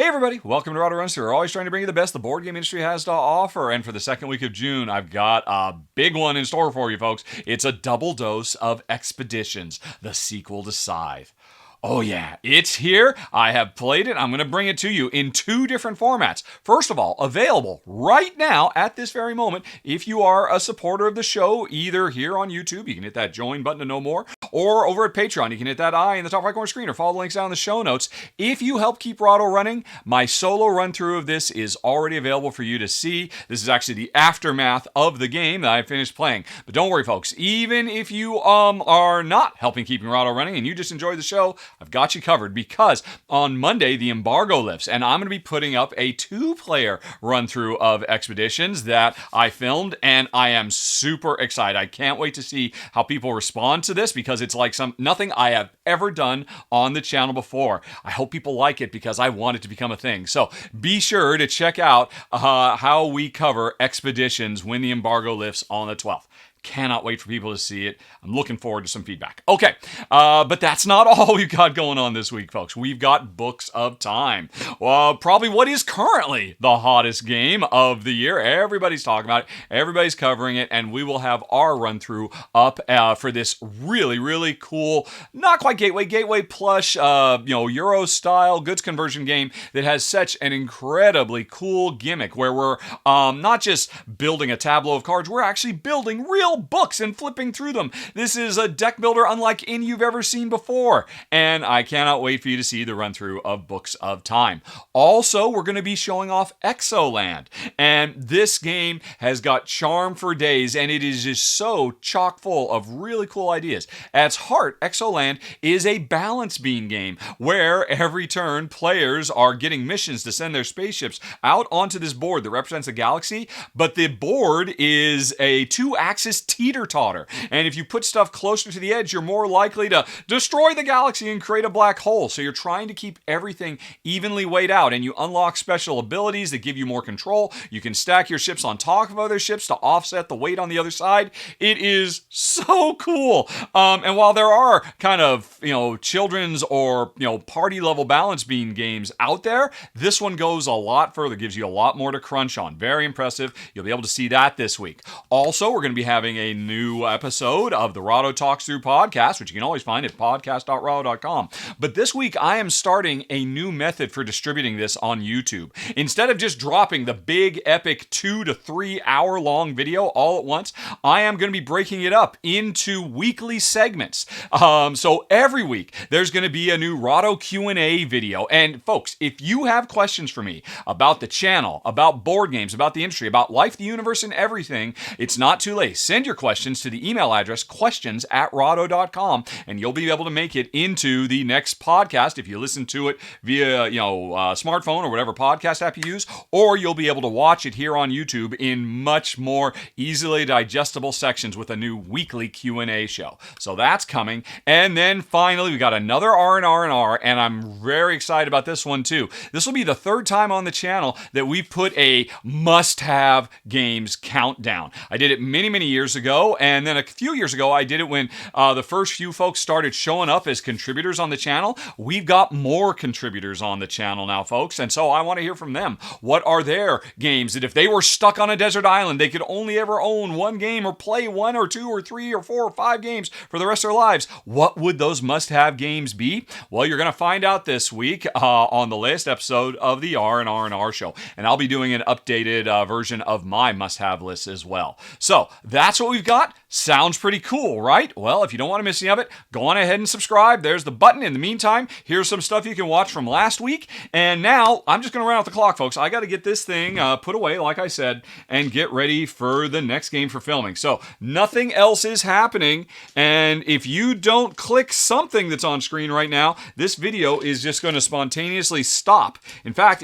Hey everybody, welcome to Rado Runs Through. We're always trying to bring you the best the board game industry has to offer. And for the second week of June, I've got a big one in store for you folks. It's a double dose of Expeditions, the sequel to Scythe. Oh yeah, it's here. I have played it. I'm going to bring it to you in two different formats. First of all, available right now at this very moment. If you are a supporter of the show, either here on YouTube, you can hit that join button to know more, or over at Patreon, you can hit that I in the top right corner screen or follow the links down in the show notes. If you help keep Rado running, my solo run through of this is already available for you to see. This is actually the aftermath of the game that I finished playing. But don't worry, folks. Even if you are not helping keeping Rado running and you just enjoy the show, I've got you covered because on Monday the embargo lifts and I'm going to be putting up a 2-player run through of Expeditions that I filmed and I am super excited. I can't wait to see how people respond to this because it's like nothing I have ever done on the channel before. I hope people like it because I want it to become a thing. So be sure to check out how we cover Expeditions when the embargo lifts on the 12th. Cannot wait for people to see it. I'm looking forward to some feedback. Okay, but that's not all we've got going on this week, folks. We've got Books of Time. Probably what is currently the hottest game of the year. Everybody's talking about it. Everybody's covering it, and we will have our run-through up for this really, really cool, not quite gateway plush, Euro-style goods conversion game that has such an incredibly cool gimmick where we're not just building a tableau of cards, we're actually building real books and flipping through them. This is a deck builder unlike any you've ever seen before, and I cannot wait for you to see the run through of Books of Time. Also, we're going to be showing off EXO Land, and this game has got charm for days, and it is just so chock full of really cool ideas. At its heart, EXO Land is a balance beam game where every turn players are getting missions to send their spaceships out onto this board that represents a galaxy, but the board is a 2-axis teeter-totter. And if you put stuff closer to the edge, you're more likely to destroy the galaxy and create a black hole. So you're trying to keep everything evenly weighed out, and you unlock special abilities that give you more control. You can stack your ships on top of other ships to offset the weight on the other side. It is so cool. And while there are kind of, children's or, party level balance beam games out there, this one goes a lot further, gives you a lot more to crunch on. Very impressive. You'll be able to see that this week. Also, we're going to be having a new episode of the Rado Talks Through podcast, which you can always find at podcast.rado.com. But this week, I am starting a new method for distributing this on YouTube. Instead of just dropping the big, epic 2 to 3 hour long video all at once, I am going to be breaking it up into weekly segments. So every week, there's going to be a new Rado Q&A video. And folks, if you have questions for me about the channel, about board games, about the industry, about life, the universe, and everything, it's not too late. Send your questions to the email address questions@rado.com, and you'll be able to make it into the next podcast if you listen to it via smartphone or whatever podcast app you use, or you'll be able to watch it here on YouTube in much more easily digestible sections with a new weekly Q&A show. So that's coming. And then finally, we got another R&R, and I'm very excited about this one too. This will be the third time on the channel that we put a must-have games countdown. I did it many years ago, and then a few years ago I did it when the first few folks started showing up as contributors on the channel. We've got more contributors on the channel now, folks, and so I want to hear from them. What are their games that if they were stuck on a desert island, they could only ever own one game or play 1 or 2 or 3 or 4 or 5 games for the rest of their lives? What would those must-have games be? Well, you're going to find out this week on the latest episode of the R&R show, and I'll be doing an updated version of my must-have list as well. So that's what we've got. Sounds pretty cool, right? Well, if you don't want to miss any of it, go on ahead and subscribe. There's the button. In the meantime, here's some stuff you can watch from last week. And now I'm just going to run out the clock, folks. I got to get this thing put away, like I said, and get ready for the next game for filming. So nothing else is happening. And if you don't click something that's on screen right now, this video is just going to spontaneously stop. In fact,